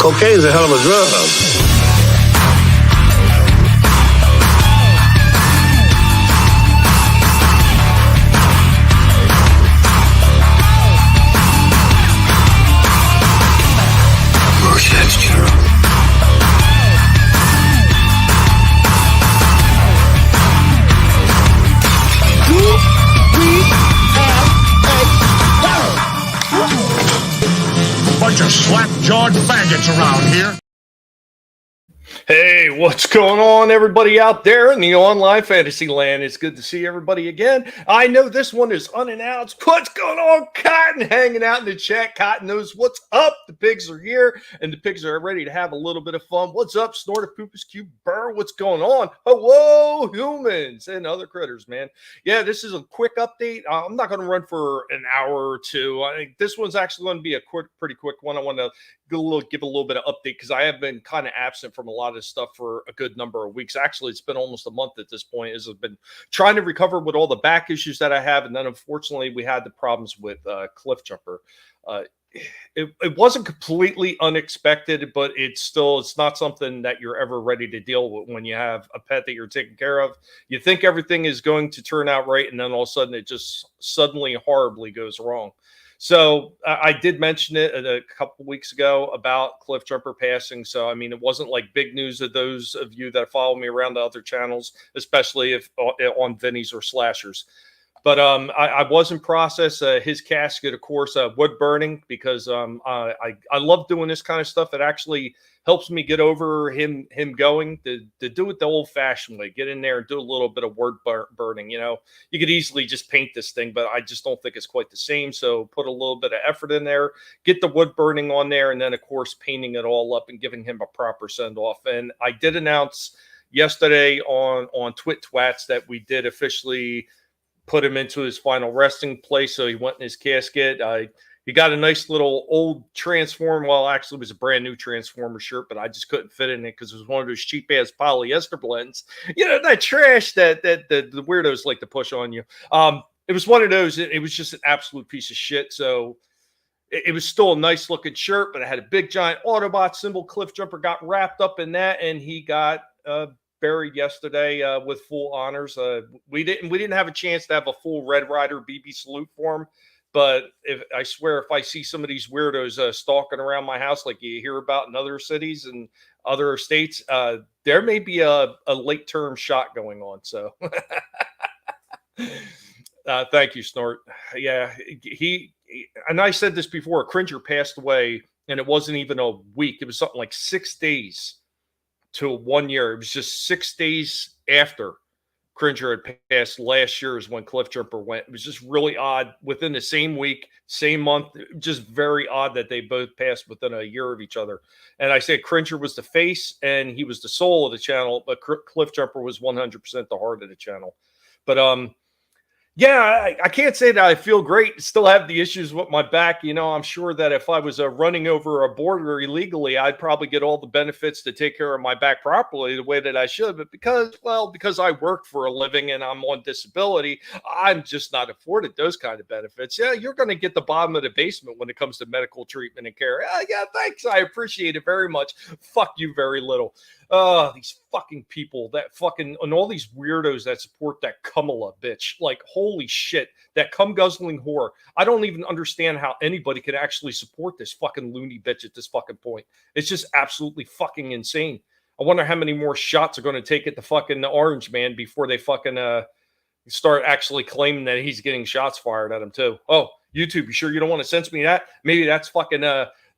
Cocaine's a hell of a drug. Bunch of slap-jawed faggots around here. Hey, what's going on, everybody out there in the online fantasy land? It's good to see everybody again. I know this one is unannounced. What's going on? Cotton hanging out in the chat. Cotton knows what's up. The pigs are here, and the pigs are ready to have a little bit of fun. What's up, Snorter, Poopus, Cube, Burr? What's going on? Hello, humans and other critters, man. Yeah, this is a quick update. I'm not going to run for an hour or two. I think this one's actually going to be a pretty quick one. I want to give a little bit of update because I have been kind of absent from a lot of stuff for a good number of weeks. Actually, it's been almost a month at this point, as I've been trying to recover with all the back issues that I have. And then unfortunately we had the problems with Cliff Jumper. It wasn't completely unexpected, but it's not something that you're ever ready to deal with when you have a pet that you're taking care of. You think everything is going to turn out right, and then all of a sudden it just suddenly horribly goes wrong. So I did mention it a couple of weeks ago about Cliff Jumper passing. So, I mean, it wasn't like big news of those of you that follow me around the other channels, especially if on Vinnie's or Slashers. But I was in process. His casket, of course, wood burning, because I love doing this kind of stuff. It actually helps me get over him going to do it the old-fashioned way. Get in there and do a little bit of wood burning. You know, you could easily just paint this thing, but I just don't think it's quite the same. So put a little bit of effort in there, get the wood burning on there, and then, of course, painting it all up and giving him a proper send-off. And I did announce yesterday on Twit Twats that we did officially put him into his final resting place. So he went in his casket. He got a nice little old Transform. Well, actually, it was a brand new Transformer shirt, but I just couldn't fit in it because it was one of those cheap ass polyester blends. You know, that trash that the weirdos like to push on you. It was one of those. It was just an absolute piece of shit. So it was still a nice looking shirt, but it had a big giant Autobot symbol. Cliff Jumper got wrapped up in that, and he got buried yesterday with full honors. We didn't have a chance to have a full Red Rider BB salute for him. But I swear, if I see some of these weirdos stalking around my house like you hear about in other cities and other states, there may be a late term shot going on. So thank you, Snort. Yeah, he and I said this before. Cringer passed away, and it wasn't even a week. It was something like 6 days to 1 year. It was just 6 days after Cringer had passed last year is when Cliff Jumper went. It was just really odd. Within the same week, same month, just very odd that they both passed within a year of each other. And I said Cringer was the face and he was the soul of the channel, but Cliff Jumper was 100% the heart of the channel. But yeah, I can't say that I feel great. Still have the issues with my back. You know, I'm sure that if I was running over a border illegally, I'd probably get all the benefits to take care of my back properly the way that I should. But because I work for a living and I'm on disability, I'm just not afforded those kind of benefits. Yeah, you're going to get the bottom of the basement when it comes to medical treatment and care. Yeah, thanks. I appreciate it very much. Fuck you very little. These fucking people that fucking, and all these weirdos that support that Kamala bitch. Like, holy shit, that cum guzzling whore. I don't even understand how anybody could actually support this fucking loony bitch at this fucking point. It's just absolutely fucking insane. I wonder how many more shots are going to take at the fucking Orange Man before they fucking start actually claiming that he's getting shots fired at him too. Oh, YouTube, you sure you don't want to censor me that? Maybe that's fucking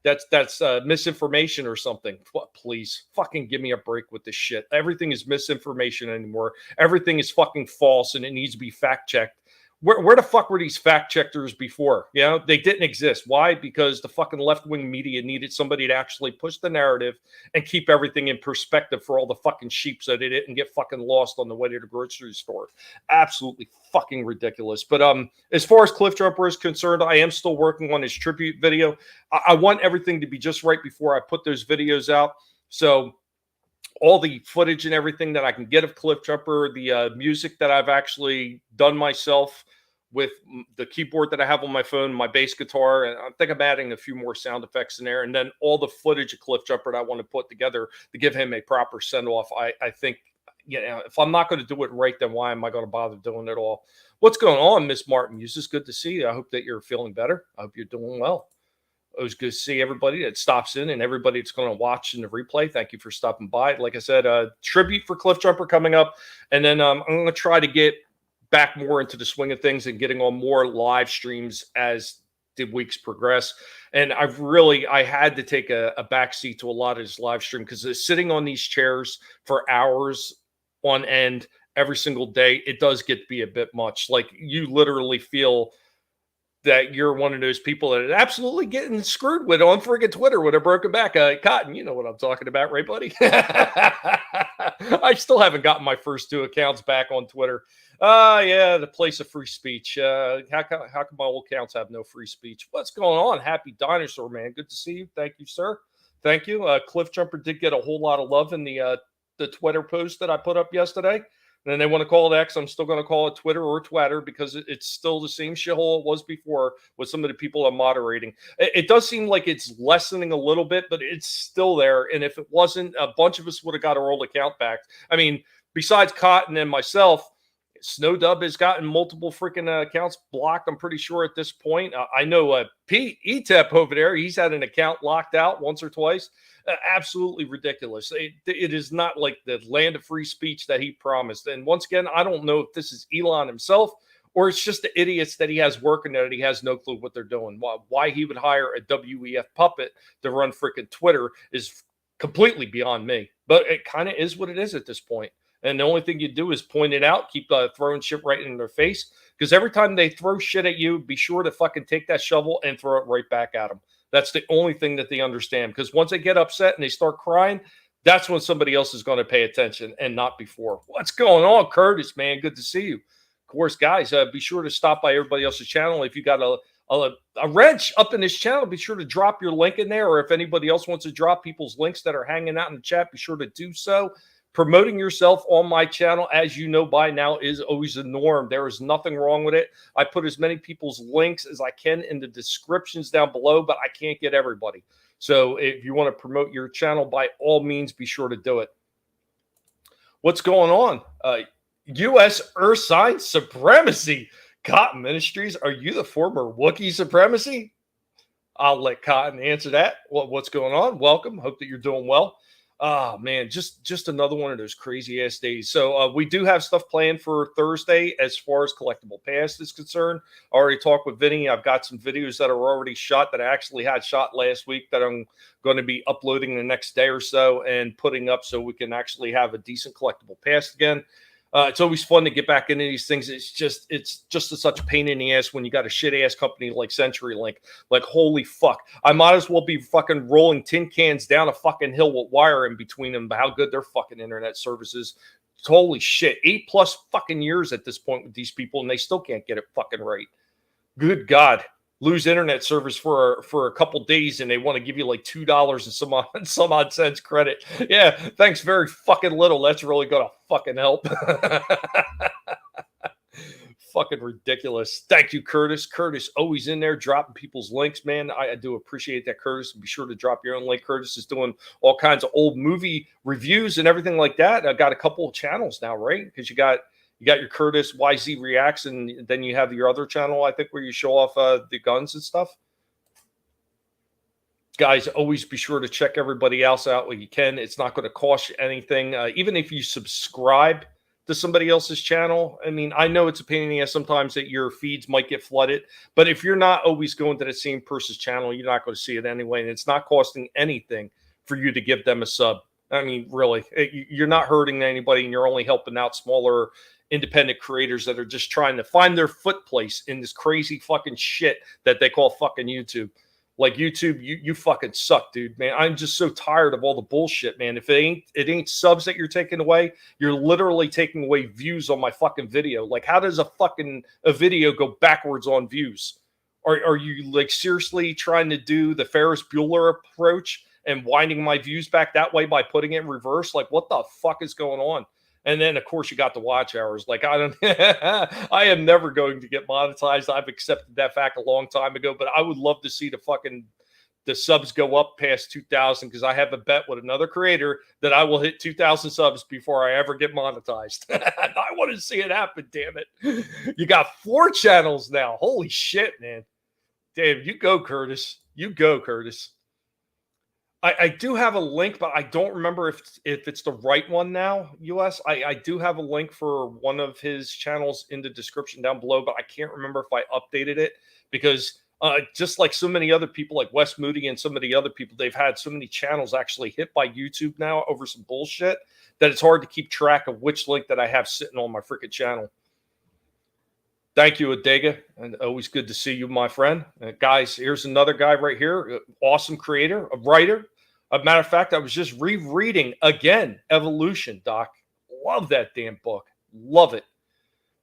that's misinformation or something. What, please fucking give me a break with this shit. Everything is misinformation anymore. Everything is fucking false and it needs to be fact checked. Where the fuck were these fact checkers before? You know, they didn't exist. Why? Because the fucking left-wing media needed somebody to actually push the narrative and keep everything in perspective for all the fucking sheep so they didn't get fucking lost on the way to the grocery store. Absolutely fucking ridiculous. But as far as Cliff Jumper is concerned, I am still working on his tribute video. I want everything to be just right before I put those videos out. So all the footage and everything that I can get of Cliff Jumper, the music that I've actually done myself with the keyboard that I have on my phone, my bass guitar, and I think I'm adding a few more sound effects in there, and then all the footage of Cliff Jumper that I want to put together to give him a proper send off. I think, if I'm not going to do it right, then why am I going to bother doing it all? What's going on, Miss Martin? It's just good to see you. I hope that you're feeling better. I hope you're doing well. It was good to see everybody that stops in and everybody that's going to watch in the replay. Thank you for stopping by. Like I said, tribute for Cliff Jumper coming up, and then I'm going to try to get back more into the swing of things and getting on more live streams as the weeks progress. And I had to take a backseat to a lot of this live stream because sitting on these chairs for hours on end every single day, it does get to be a bit much. Like, you literally feel that you're one of those people that are absolutely getting screwed with on friggin' Twitter with a broken back. Cotton, you know what I'm talking about, right, buddy? I still haven't gotten my first 2 accounts back on Twitter. Yeah, the place of free speech. How come my old accounts have no free speech? What's going on? Happy Dinosaur, man. Good to see you. Thank you, sir. Thank you. Cliff Jumper did get a whole lot of love in the Twitter post that I put up yesterday. And then they want to call it X. I'm still going to call it Twitter or Twatter because it's still the same shithole it was before with some of the people I'm moderating. It does seem like it's lessening a little bit, but it's still there. And if it wasn't, a bunch of us would have got our old account back. I mean, besides Cotton and myself, Snowdub has gotten multiple freaking accounts blocked, I'm pretty sure at this point. I know Pete Etep over there, he's had an account locked out once or twice. Absolutely ridiculous. It is not like the land of free speech that he promised. And once again, I don't know if this is Elon himself or it's just the idiots that he has working there that he has no clue what they're doing. Why he would hire a WEF puppet to run freaking Twitter is completely beyond me. But it kind of is what it is at this point. And the only thing you do is point it out, keep throwing shit right in their face. Because every time they throw shit at you, be sure to fucking take that shovel and throw it right back at them. That's the only thing that they understand. Because once they get upset and they start crying, that's when somebody else is going to pay attention and not before. What's going on, Curtis, man? Good to see you. Of course, guys, be sure to stop by everybody else's channel. If you got a wrench up in this channel, be sure to drop your link in there. Or if anybody else wants to drop people's links that are hanging out in the chat, be sure to do so. Promoting yourself on my channel, as you know by now, is always the norm. There is nothing wrong with it. I put as many people's links as I can in the descriptions down below, but I can't get everybody. So if you want to promote your channel, by all means, be sure to do it. What's going on? U.S. Earth Sign Supremacy. Cotton Ministries, are you the former Wookiee Supremacy? I'll let Cotton answer that. What's going on? Welcome. Hope that you're doing well. Oh, man, just another one of those crazy-ass days. So we do have stuff planned for Thursday as far as Collectible Past is concerned. I already talked with Vinny. I've got some videos that are already shot that I actually had shot last week that I'm going to be uploading the next day or so and putting up so we can actually have a decent Collectible Past again. It's always fun to get back into these things. It's just such a pain in the ass when you got a shit ass company like CenturyLink. Like, holy fuck, I might as well be fucking rolling tin cans down a fucking hill with wire in between them. How good their fucking internet service is. Holy shit, 8+ fucking years at this point with these people, and they still can't get it fucking right. Good God. Lose internet service for a couple days and they want to give you like $2 and some odd cents credit. Yeah, thanks very fucking little. That's really gonna fucking help. Fucking ridiculous. Thank you, Curtis. Curtis always in there dropping people's links, man. I do appreciate that, Curtis. Be sure to drop your own link. Curtis is doing all kinds of old movie reviews and everything like that. I've got a couple of channels now, right? Because you got your Curtis YZ Reacts, and then you have your other channel, I think, where you show off the guns and stuff. Guys, always be sure to check everybody else out when you can. It's not going to cost you anything. Even if you subscribe to somebody else's channel, I mean, I know it's a pain in the ass sometimes that your feeds might get flooded, but if you're not always going to the same person's channel, you're not going to see it anyway, and it's not costing anything for you to give them a sub. I mean, really, you're not hurting anybody, and you're only helping out smaller independent creators that are just trying to find their foot place in this crazy fucking shit that they call fucking YouTube. Like, YouTube, you fucking suck, dude, man. I'm just so tired of all the bullshit, man. If it ain't subs that you're taking away, you're literally taking away views on my fucking video. Like, how does a video go backwards on views? Are you like seriously trying to do the Ferris Bueller approach and winding my views back that way by putting it in reverse? Like, what the fuck is going on? And then, of course, you got the watch hours. Like, I don't, I am never going to get monetized. I've accepted that fact a long time ago, but I would love to see the subs go up past 2,000 because I have a bet with another creator that I will hit 2,000 subs before I ever get monetized. I want to see it happen, damn it. You got 4 channels now. Holy shit, man. Damn, you go, Curtis. You go, Curtis. I do have a link, but I don't remember if it's the right one now, US. I do have a link for one of his channels in the description down below, but I can't remember if I updated it because just like so many other people like Wes Moody and some of the other people, they've had so many channels actually hit by YouTube now over some bullshit that it's hard to keep track of which link that I have sitting on my freaking channel. Thank you, Adega, and always good to see you, my friend. Guys, here's another guy right here, awesome creator, a writer. As a matter of fact, I was just rereading again Evolution, Doc. Love that damn book. Love it.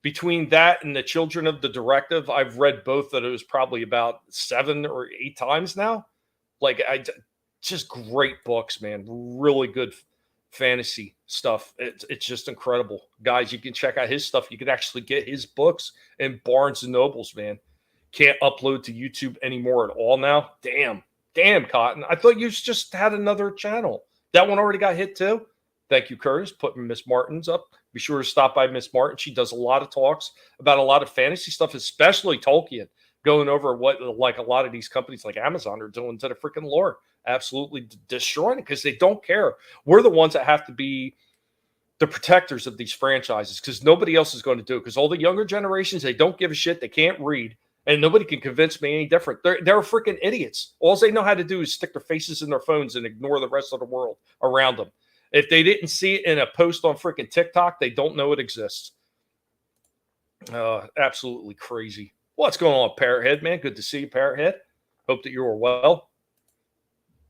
Between that and The Children of the Directive, I've read both of those probably about 7 or 8 times now. Like, just great books, man. Really good fantasy stuff. It's just incredible. Guys, you can check out his stuff. You can actually get his books in Barnes and Nobles, man. Can't upload to YouTube anymore at all now. Damn, Cotton. I thought you just had another channel. That one already got hit too? Thank you, Curtis, putting Miss Martin's up. Be sure to stop by Miss Martin. She does a lot of talks about a lot of fantasy stuff, especially Tolkien, going over what like a lot of these companies like Amazon are doing to the freaking lore. Absolutely destroying it because they don't care. We're the ones that have to be the protectors of these franchises because nobody else is going to do it because all the younger generations, they don't give a shit. They can't read. And nobody can convince me any different. They're freaking idiots. All they know how to do is stick their faces in their phones and ignore the rest of the world around them. If they didn't see it in a post on freaking TikTok, they don't know it exists. Absolutely crazy. What's going on, Parrothead, man? Good to see you, Parrothead. Hope that you are well.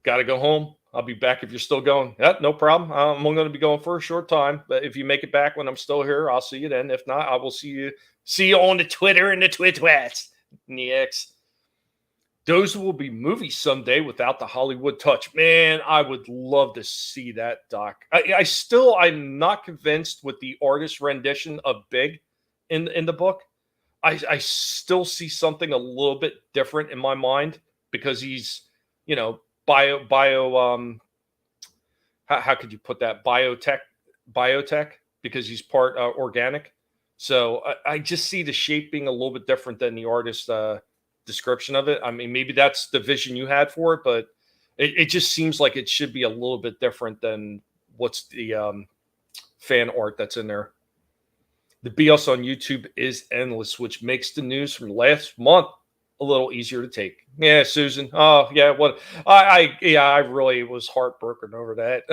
Got to go home. I'll be back if you're still going. Yeah, no problem. I'm only going to be going for a short time. But if you make it back when I'm still here, I'll see you then. If not, I will see you on the Twitter and the Twitwats. Next. Those will be movies someday without the Hollywood touch. Man, I would love to see that, Doc. I'm not convinced with the artist rendition of Big in the book. I still see something a little bit different in my mind because he's, bio how could you put that? Biotech because he's part organic. So I just see the shape being a little bit different than the artist description of it. I mean, maybe that's the vision you had for it, but it just seems like it should be a little bit different than what's the fan art that's in there. The BS on YouTube is endless, which makes the news from last month a little easier to take. Yeah, Susan. Oh, yeah. What? I really was heartbroken over that.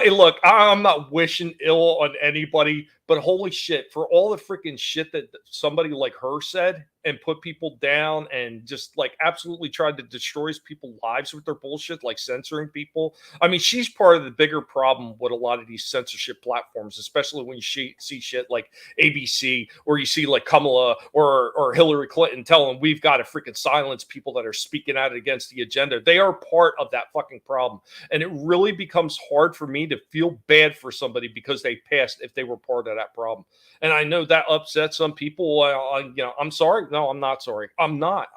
Look, I'm not wishing ill on anybody, but holy shit, for all the freaking shit that somebody like her said and put people down and just like absolutely tried to destroy people's lives with their bullshit, like censoring people. I mean, she's part of the bigger problem with a lot of these censorship platforms, especially when you see shit like ABC or you see like Kamala or Hillary Clinton telling we've got to freaking silence people that are speaking out against the agenda. They are part of that fucking problem. And it really becomes hard for me to feel bad for somebody because they passed if they were part of that problem. And I know that upsets some people. I'm sorry. No, I'm not sorry. I'm not.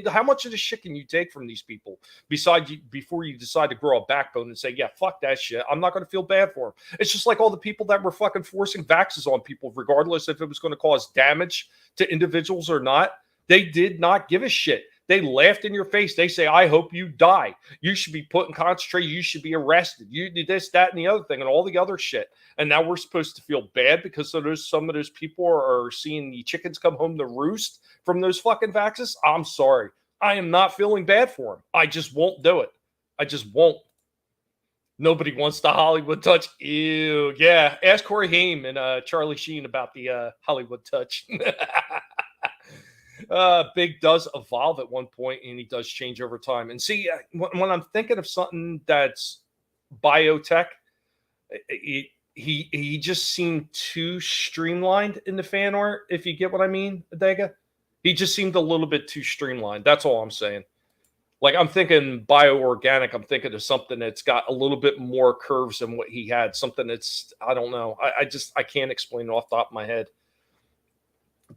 How much of the shit can you take from these people before you decide to grow a backbone and say, yeah, fuck that shit. I'm not going to feel bad for them. It's just like all the people that were fucking forcing vaxes on people, regardless if it was going to cause damage to individuals or not. They did not give a shit. They laughed in your face. They say, I hope you die. You should be put in concentration. You should be arrested. You did this, that, and the other thing, and all the other shit. And now we're supposed to feel bad because some of those people are seeing the chickens come home to roost from those fucking vaxes. I'm sorry. I am not feeling bad for them. I just won't do it. I just won't. Nobody wants the Hollywood touch. Ew. Yeah. Ask Corey Haim and Charlie Sheen about the Hollywood touch. Big does evolve at one point and he does change over time. And see, when I'm thinking of something that's biotech, he just seemed too streamlined in the fan art, if you get what I mean, Adega. He just seemed a little bit too streamlined. That's all I'm saying. Like, I'm thinking bioorganic. I'm thinking of something that's got a little bit more curves than what he had. Something that's, I don't know. I can't explain it off the top of my head.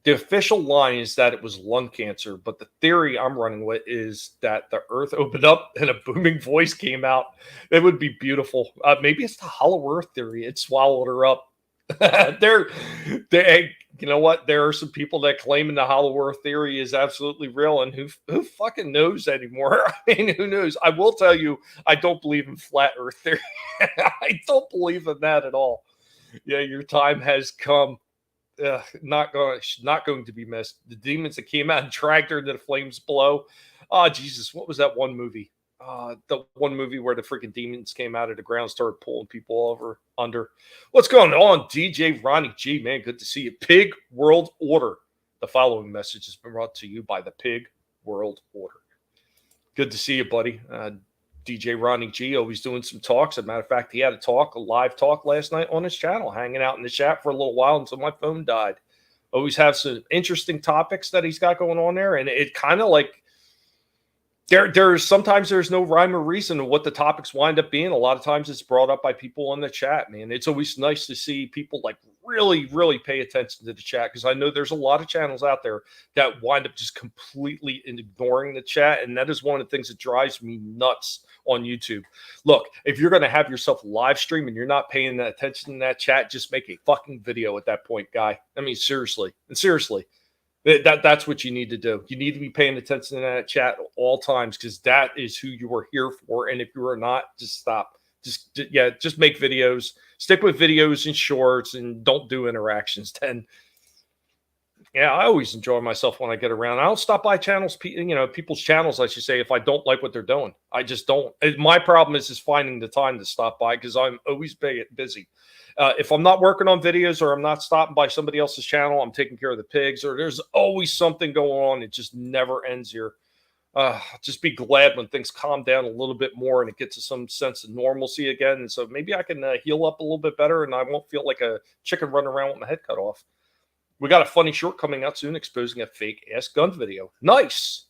The official line is that it was lung cancer, but the theory I'm running with is that the earth opened up and a booming voice came out. It would be beautiful. Maybe it's the hollow earth theory. It swallowed her up. They, you know what? There are some people that claim the hollow earth theory is absolutely real, and who fucking knows anymore? I mean, who knows? I will tell you, I don't believe in flat earth theory. I don't believe in that at all. Yeah, your time has come. Not going to be missed. The demons that came out and dragged her into the flames below. Oh Jesus, what was that one movie? The one movie where the freaking demons came out of the ground, started pulling people over under. What's going on, DJ Ronnie G? Man, good to see you. Pig World Order. The following message has been brought to you by the Pig World Order. Good to see you, buddy. DJ Ronnie G, always doing some talks. As a matter of fact, he had a live talk last night on his channel, hanging out in the chat for a little while until my phone died. Always have some interesting topics that he's got going on there, and it kind of like there's sometimes there's no rhyme or reason to what the topics wind up being. A lot of times it's brought up by people on the chat, man. It's always nice to see people like really pay attention to the chat, because I know there's a lot of channels out there that wind up just completely ignoring the chat, and that is one of the things that drives me nuts on YouTube. Look, if you're going to have yourself live stream and you're not paying attention to that chat, just make a fucking video at that point, guy. I mean, seriously. That's what you need to do. You need to be paying attention to that chat at all times, because that is who you are here for. And if you are not, just stop. Just make videos. Stick with videos and shorts, and don't do interactions. Then, yeah, I always enjoy myself when I get around. I don't stop by channels, people's channels, I should say, if I don't like what they're doing. I just don't. My problem is finding the time to stop by, because I'm always busy. If I'm not working on videos, or I'm not stopping by somebody else's channel, I'm taking care of the pigs, or there's always something going on. It just never ends here. Just be glad when things calm down a little bit more and it gets to some sense of normalcy again. And so maybe I can heal up a little bit better, and I won't feel like a chicken running around with my head cut off. We got a funny short coming out soon exposing a fake ass gun video. Nice.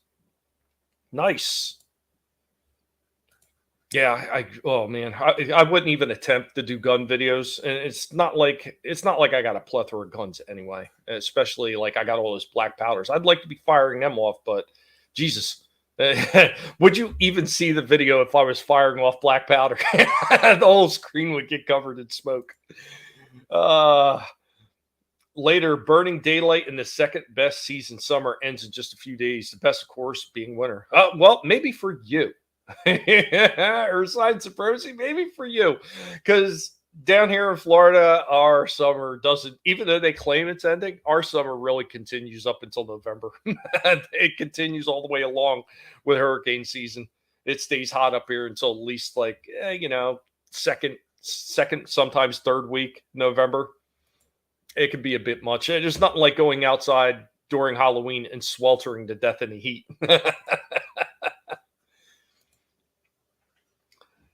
Yeah, oh man, I wouldn't even attempt to do gun videos, and it's not like I got a plethora of guns anyway. Especially like I got all those black powders. I'd like to be firing them off, but Jesus, would you even see the video if I was firing off black powder? The whole screen would get covered in smoke. Later, Burning Daylight in the second best season summer ends in just a few days. The best, of course, being winter. Well, maybe for you. Ursine Saprosi, maybe for you, because down here in Florida, our summer doesn't, even though they claim it's ending, our summer really continues up until November. It continues all the way along with hurricane season. It stays hot up here until at least second, sometimes third week November. It can be a bit much. There's nothing like going outside during Halloween and sweltering to death in the heat.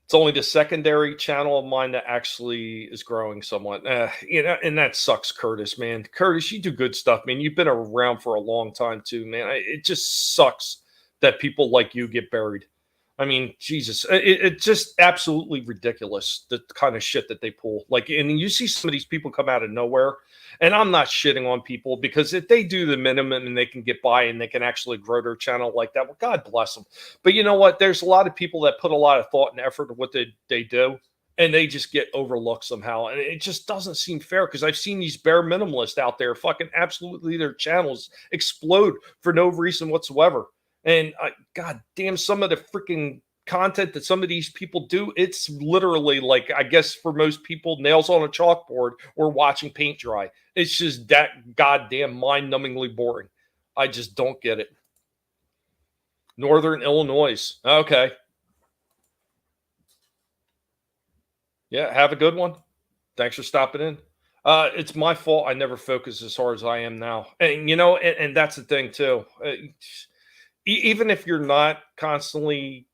It's only the secondary channel of mine that actually is growing somewhat. And that sucks, Curtis, man. Curtis, you do good stuff, man. You've been around for a long time too, man. It just sucks that people like you get buried. I mean, Jesus, it's just absolutely ridiculous, the kind of shit that they pull. Like, and you see some of these people come out of nowhere, and I'm not shitting on people, because if they do the minimum and they can get by and they can actually grow their channel like that, well, God bless them. But you know what? There's a lot of people that put a lot of thought and effort into what they do, and they just get overlooked somehow. And it just doesn't seem fair, because I've seen these bare minimalists out there fucking absolutely their channels explode for no reason whatsoever. And God damn, some of the freaking content that some of these people do, it's literally like, I guess for most people, nails on a chalkboard or watching paint dry. It's just that goddamn mind-numbingly boring. I just don't get it. Northern Illinois. Okay. Yeah, have a good one. Thanks for stopping in. It's my fault I never focused as hard as I am now. And, and that's the thing, too. Even if you're not constantly,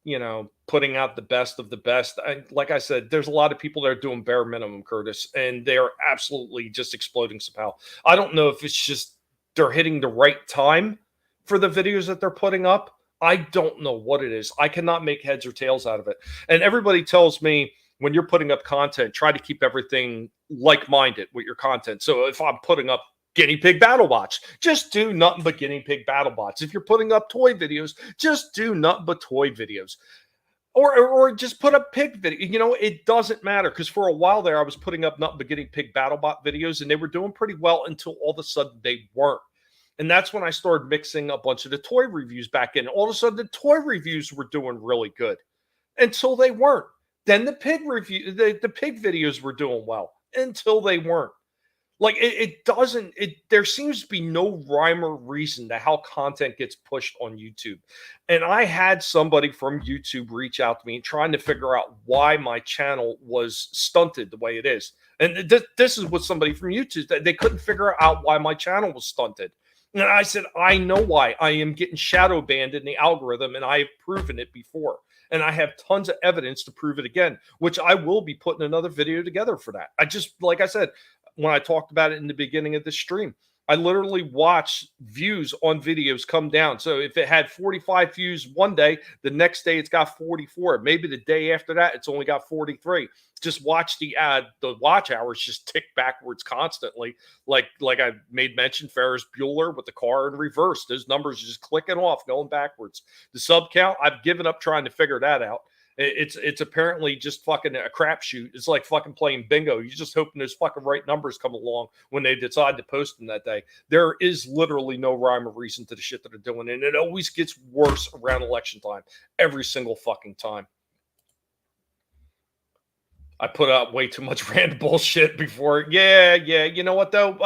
putting out the best of the best, like I said, there's a lot of people that are doing bare minimum, Curtis, and they are absolutely just exploding somehow. I don't know if it's just they're hitting the right time for the videos that they're putting up, I don't know what it is. I cannot make heads or tails out of it. And everybody tells me when you're putting up content, try to keep everything like-minded with your content. So if I'm putting up guinea pig battle bots, just do nothing but guinea pig battle bots. If you're putting up toy videos, just do nothing but toy videos. Or just put up pig video. You know, it doesn't matter, because for a while there, I was putting up nothing but guinea pig battle bot videos, and they were doing pretty well until all of a sudden they weren't. And that's when I started mixing a bunch of the toy reviews back in. All of a sudden, the toy reviews were doing really good until they weren't. Then the the pig videos were doing well until they weren't. Like it doesn't. There seems to be no rhyme or reason to how content gets pushed on YouTube. And I had somebody from YouTube reach out to me trying to figure out why my channel was stunted the way it is. And this is what somebody from YouTube, they couldn't figure out why my channel was stunted. And I said, I know why. I am getting shadow banned in the algorithm, and I have proven it before. And I have tons of evidence to prove it again, which I will be putting another video together for that. I just, like I said, when I talked about it in the beginning of the stream, I literally watch views on videos come down. So if it had 45 views one day, the next day it's got 44. Maybe the day after that, it's only got 43. Just watch the watch hours just tick backwards constantly. Like I made mention, Ferris Bueller with the car in reverse. Those numbers are just clicking off, going backwards. The sub count, I've given up trying to figure that out. It's apparently just fucking a crapshoot. It's like fucking playing bingo. You're just hoping those fucking right numbers come along when they decide to post them that day. There is literally no rhyme or reason to the shit that they're doing, and it always gets worse around election time. Every single fucking time. I put out way too much random bullshit before. Yeah. You know what though?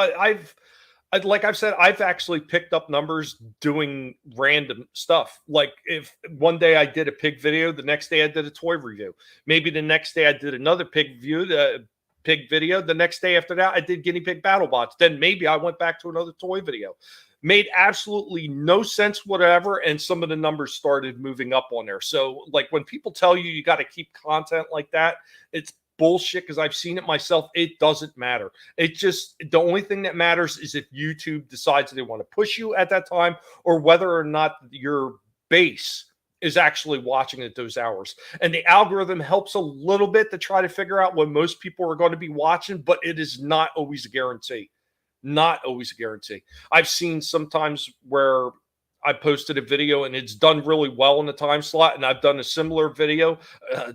Like I've said, I've actually picked up numbers doing random stuff. Like if one day I did a pig video, the next day I did a toy review. Maybe the next day I did another pig video. The next day after that, I did guinea pig battle bots. Then maybe I went back to another toy video. Made absolutely no sense whatever, and some of the numbers started moving up on there. So like when people tell you got to keep content like that, it's bullshit, because I've seen it myself. It doesn't matter. It just, the only thing that matters is if YouTube decides they want to push you at that time, or whether or not your base is actually watching at those hours. And the algorithm helps a little bit to try to figure out what most people are going to be watching, but it is not always a guarantee. Not always a guarantee. I've seen sometimes where I posted a video and it's done really well in the time slot, and I've done a similar video,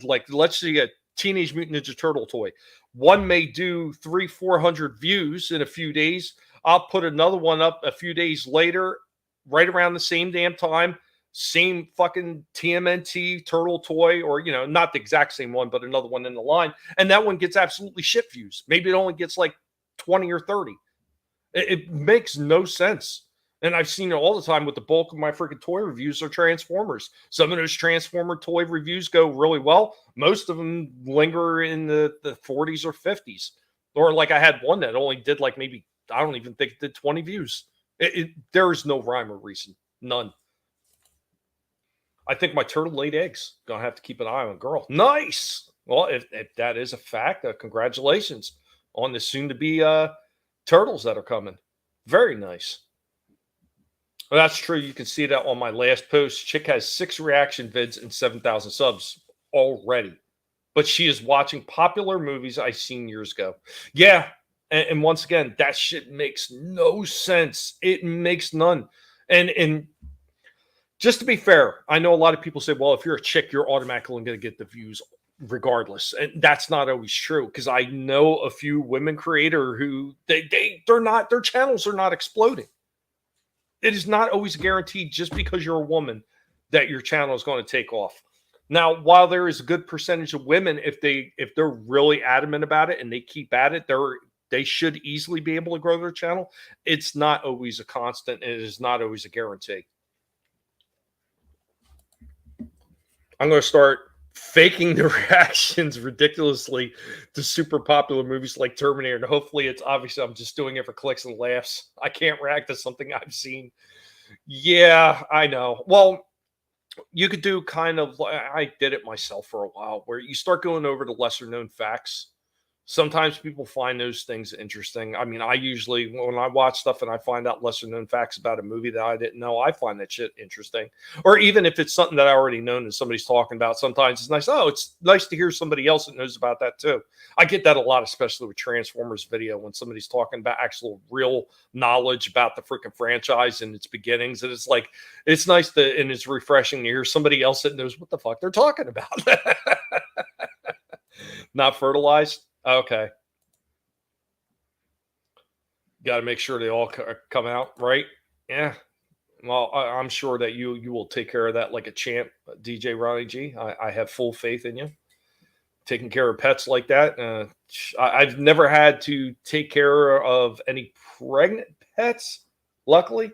like let's see, a Teenage Mutant Ninja Turtle toy. One may do 300-400 views in a few days. I'll put another one up a few days later, right around the same damn time. Same fucking TMNT turtle toy, or, you know, not the exact same one, but another one in the line. And that one gets absolutely shit views. Maybe it only gets like 20 or 30. It makes no sense. And I've seen it all the time with the bulk of my freaking toy reviews are Transformers. Some of those Transformer toy reviews go really well. Most of them linger in the 40s or 50s. Or like I had one that only did like maybe, I don't even think it did 20 views. There is no rhyme or reason. None. I think my turtle laid eggs. Gonna have to keep an eye on girl. Nice. Well, if that is a fact, congratulations on the soon-to-be turtles that are coming. Very nice. Well, that's true. You can see that on my last post. Chick has 6 reaction vids and 7,000 subs already. But she is watching popular movies I seen years ago. Yeah. And once again, that shit makes no sense. It makes none. And just to be fair, I know a lot of people say, well, if you're a chick, you're automatically going to get the views regardless. And that's not always true, because I know a few women creator who they're not, their channels are not exploding. It is not always guaranteed just because you're a woman that your channel is going to take off. Now, while there is a good percentage of women, if they're really adamant about it and they keep at it, they should easily be able to grow their channel. It's not always a constant, and it is not always a guarantee. I'm going to start faking the reactions ridiculously to super popular movies like Terminator. And hopefully it's obviously I'm just doing it for clicks and laughs. I can't react to something I've seen. Yeah, I know. Well, you could do kind of, I did it myself for a while, where you start going over the lesser known facts. Sometimes people find those things interesting. I mean, I usually, when I watch stuff and I find out lesser known facts about a movie that I didn't know, I find that shit interesting. Or even if it's something that I already know and somebody's talking about, sometimes it's nice. Oh, it's nice to hear somebody else that knows about that too. I get that a lot, especially with Transformers video, when somebody's talking about actual real knowledge about the freaking franchise and its beginnings. And it's like, it's nice to, and it's refreshing to hear somebody else that knows what the fuck they're talking about. Not fertilized. Okay. Got to make sure they all come out, right? Yeah. Well, I'm sure that you will take care of that like a champ, DJ Ronnie G. I have full faith in you. Taking care of pets like that. I've never had to take care of any pregnant pets, luckily.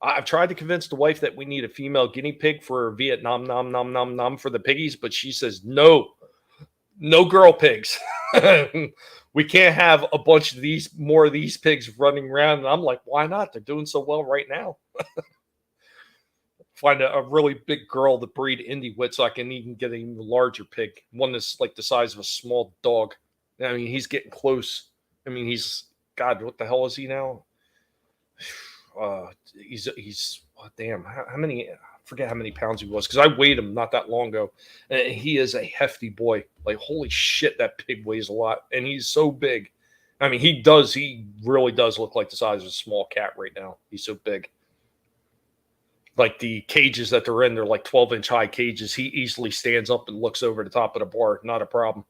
I've tried to convince the wife that we need a female guinea pig for Vietnam, nom for the piggies, but she says no. No girl pigs. We can't have a bunch of more of these pigs running around. And I'm like, why not? They're doing so well right now. Find a really big girl to breed Indy with so I can even get an even larger pig. One that's like the size of a small dog. I mean, he's getting close. I mean, God, what the hell is he now? He's damn, how many, I forget how many pounds he was because I weighed him not that long ago. And he is a hefty boy. Like, holy shit, that pig weighs a lot. And he's so big. I mean, he really does look like the size of a small cat right now. He's so big. Like the cages that they're in, they're like 12-inch high cages. He easily stands up and looks over the top of the bar. Not a problem.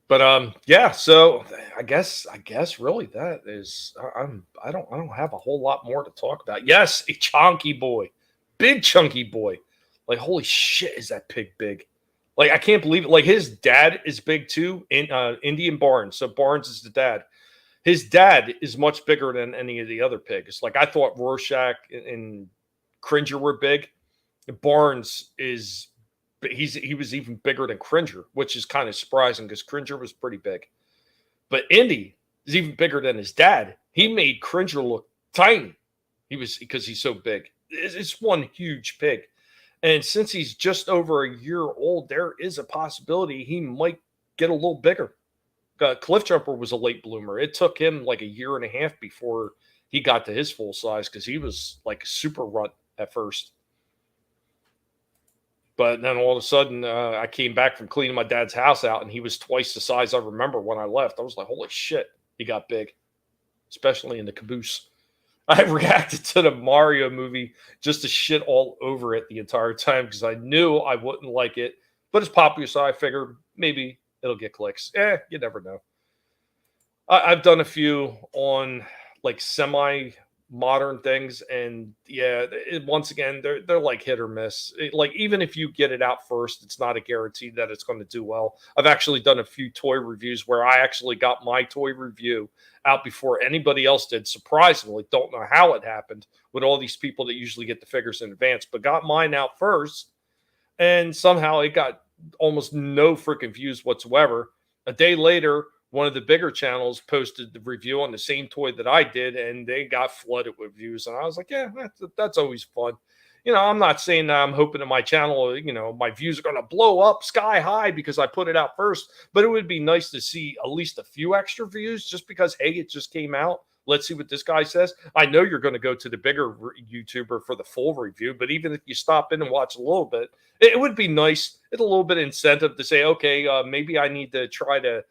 But yeah, so I guess really that is I don't have a whole lot more to talk about. Yes, a chunky boy. Big chunky boy. Like, holy shit, is that pig big? Like, I can't believe it. Like, his dad is big too, in Indian Barnes. So Barnes is the dad. His dad is much bigger than any of the other pigs. Like, I thought Rorschach and Cringer were big. Barnes is he was even bigger than Cringer, which is kind of surprising because Cringer was pretty big. But Indy is even bigger than his dad. He made Cringer look tiny. Because he's so big. It's one huge pig. And since he's just over a year old, there is a possibility he might get a little bigger. Cliff Jumper was a late bloomer. It took him like a year and a half before he got to his full size because he was like super runt at first. But then all of a sudden, I came back from cleaning my dad's house out, and he was twice the size I remember when I left. I was like, holy shit, he got big, especially in the caboose. I reacted to the Mario movie just to shit all over it the entire time because I knew I wouldn't like it. But it's popular, so I figured maybe it'll get clicks. You never know. I've done a few on like semi-modern things, and yeah, once again, they're like hit or miss. Like, even if you get it out first, it's not a guarantee that it's going to do well. I've actually done a few toy reviews where I actually got my toy review out before anybody else did. Surprisingly, don't know how it happened with all these people that usually get the figures in advance, but got mine out first, and somehow it got almost no freaking views whatsoever. A day later, one of the bigger channels posted the review on the same toy that I did, and they got flooded with views. And I was like, yeah, that's always fun. You know, I'm not saying that I'm hoping that my channel, my views are going to blow up sky high because I put it out first, but it would be nice to see at least a few extra views just because, hey, it just came out. Let's see what this guy says. I know you're going to go to the bigger YouTuber for the full review, but even if you stop in and watch a little bit, it would be nice. It's a little bit of incentive to say, okay, maybe I need to try to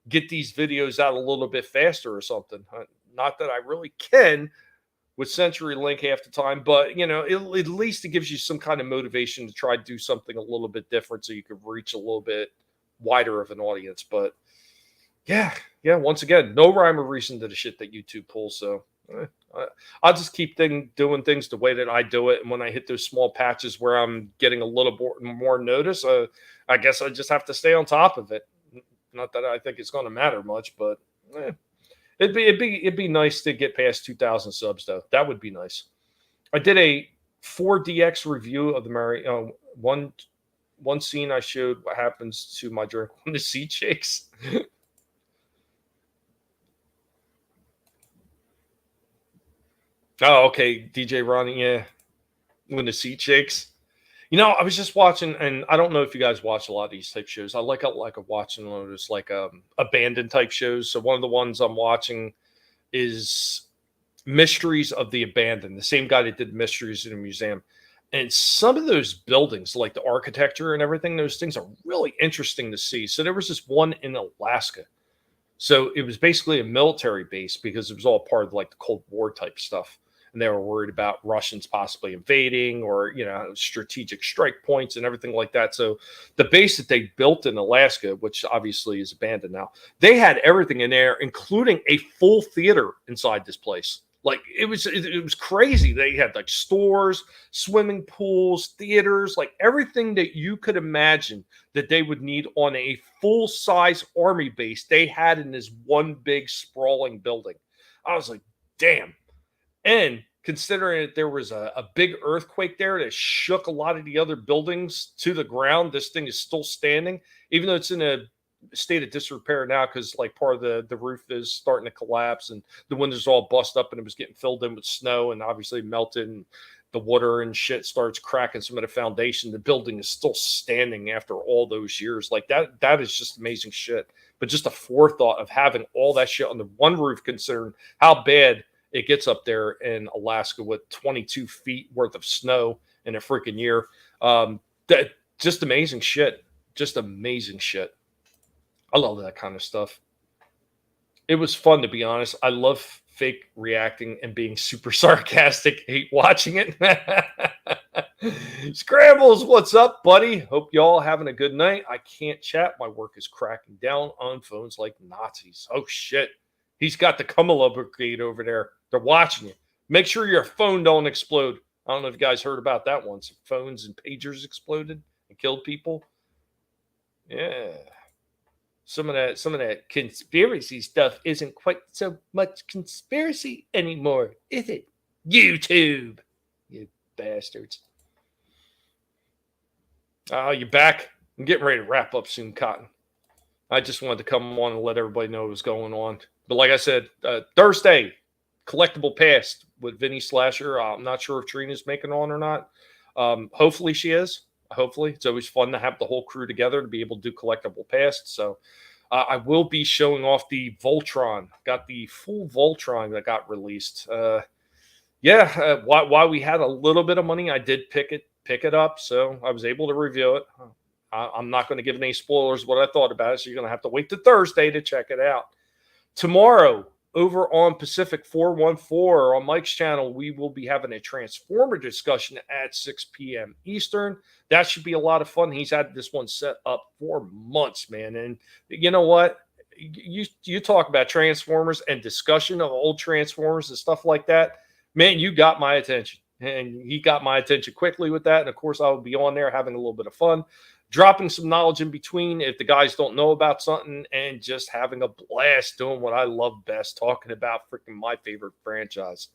get these videos out a little bit faster or something. Not that I really can with CenturyLink half the time, but at least it gives you some kind of motivation to try to do something a little bit different so you could reach a little bit wider of an audience. But yeah, once again, no rhyme or reason to the shit that YouTube pulls. So I'll just keep doing things the way that I do it. And when I hit those small patches where I'm getting a little more notice, I guess I just have to stay on top of it. Not that I think it's going to matter much, but it'd be nice to get past 2,000 subs, though. That would be nice. I did a 4DX review of the one scene. I showed what happens to my drink when the seat shakes. Oh, okay, DJ Ronnie, yeah. When the seat shakes. I was just watching, and I don't know if you guys watch a lot of these type shows. I like watching those abandoned type shows. So one of the ones I'm watching is Mysteries of the Abandoned. The same guy that did Mysteries in a Museum. And some of those buildings, like the architecture and everything, those things are really interesting to see. So there was this one in Alaska. So it was basically a military base because it was all part of like the Cold War type stuff. And they were worried about Russians possibly invading or, strategic strike points and everything like that. So the base that they built in Alaska, which obviously is abandoned now, they had everything in there, including a full theater inside this place. Like it was crazy. They had like stores, swimming pools, theaters, like everything that you could imagine that they would need on a full-size army base. They had in this one big sprawling building. I was like, damn. And considering that there was a big earthquake there that shook a lot of the other buildings to the ground, this thing is still standing, even though it's in a state of disrepair now because like part of the roof is starting to collapse and the windows all bust up and it was getting filled in with snow and obviously melted and the water and shit starts cracking some of the foundation. The building is still standing after all those years. Like that is just amazing shit. But just the forethought of having all that shit on the one roof, considering how bad it gets up there in Alaska with 22 feet worth of snow in a freaking year. That just amazing shit. Just amazing shit. I love that kind of stuff. It was fun, to be honest. I love fake reacting and being super sarcastic. Hate watching it. Scrambles, what's up, buddy? Hope y'all having a good night. I can't chat. My work is cracking down on phones like Nazis. Oh, shit. He's got the Kamala Brigade over there. They're watching you. Make sure your phone don't explode. I don't know if you guys heard about that one. Some phones and pagers exploded and killed people. Yeah. Some of that conspiracy stuff isn't quite so much conspiracy anymore, is it? YouTube, you bastards. Oh, you back? I'm getting ready to wrap up soon, Cotton. I just wanted to come on and let everybody know what was going on. But like I said, Thursday, collectible past with Vinny Slasher. I'm not sure if Trina's making on or not. Hopefully she is. Hopefully. It's always fun to have the whole crew together to be able to do collectible past. So I will be showing off the Voltron. Got the full Voltron that got released. While we had a little bit of money, I did pick it up. So I was able to review it. I'm not going to give any spoilers what I thought about it. So you're going to have to wait to Thursday to check it out. Tomorrow, over on Pacific 414 on Mike's channel, we will be having a Transformer discussion at 6 p.m. Eastern. That should be a lot of fun. He's had this one set up for months, man. And you know what? You talk about Transformers and discussion of old Transformers and stuff like that. Man, you got my attention. And he got my attention quickly with that. And of course, I will be on there having a little bit of fun, dropping some knowledge in between if the guys don't know about something, and just having a blast doing what I love best, talking about freaking my favorite franchise.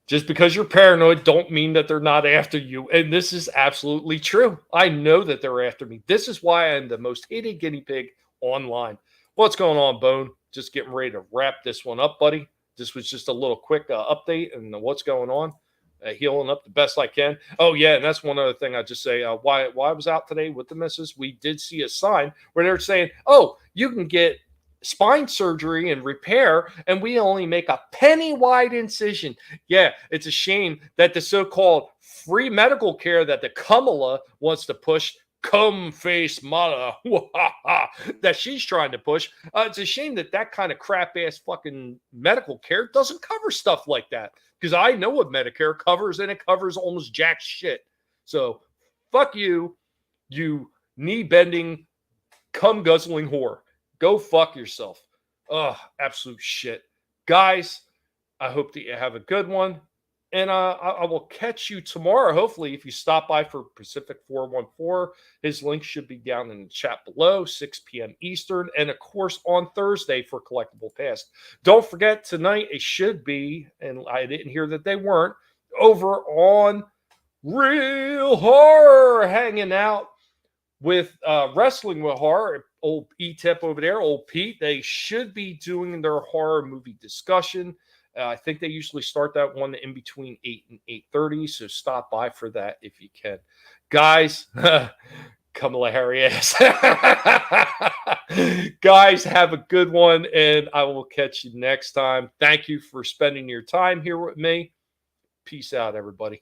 Just because you're paranoid don't mean that they're not after you. And this is absolutely true. I know that they're after me. This is why I'm the most hated guinea pig online. What's going on, Bone? Just getting ready to wrap this one up, buddy. This was just a little quick update and what's going on. Healing up the best I can. Oh, yeah, and that's one other thing I just say. Why I was out today with the missus, we did see a sign where they're saying, oh, you can get spine surgery and repair, and we only make a penny-wide incision. Yeah, it's a shame that the so-called free medical care that the Kamala wants to push, cum face mother, that she's trying to push. It's a shame that kind of crap-ass fucking medical care doesn't cover stuff like that. Because I know what Medicare covers, and it covers almost jack shit. So, fuck you, you knee-bending, cum-guzzling whore. Go fuck yourself. Ugh, absolute shit. Guys, I hope that you have a good one. And I will catch you tomorrow, hopefully, if you stop by for Pacific 414. His link should be down in the chat below, 6 p.m. Eastern. And, of course, on Thursday for Collectible Past. Don't forget, tonight it should be, and I didn't hear that they weren't, over on Real Horror, hanging out with Wrestling with Horror. Old E-Tip over there, old Pete. They should be doing their horror movie discussion. I think they usually start that one in between 8 and 8:30. So stop by for that if you can. Guys, come hilarious. Guys, have a good one, and I will catch you next time. Thank you for spending your time here with me. Peace out, everybody.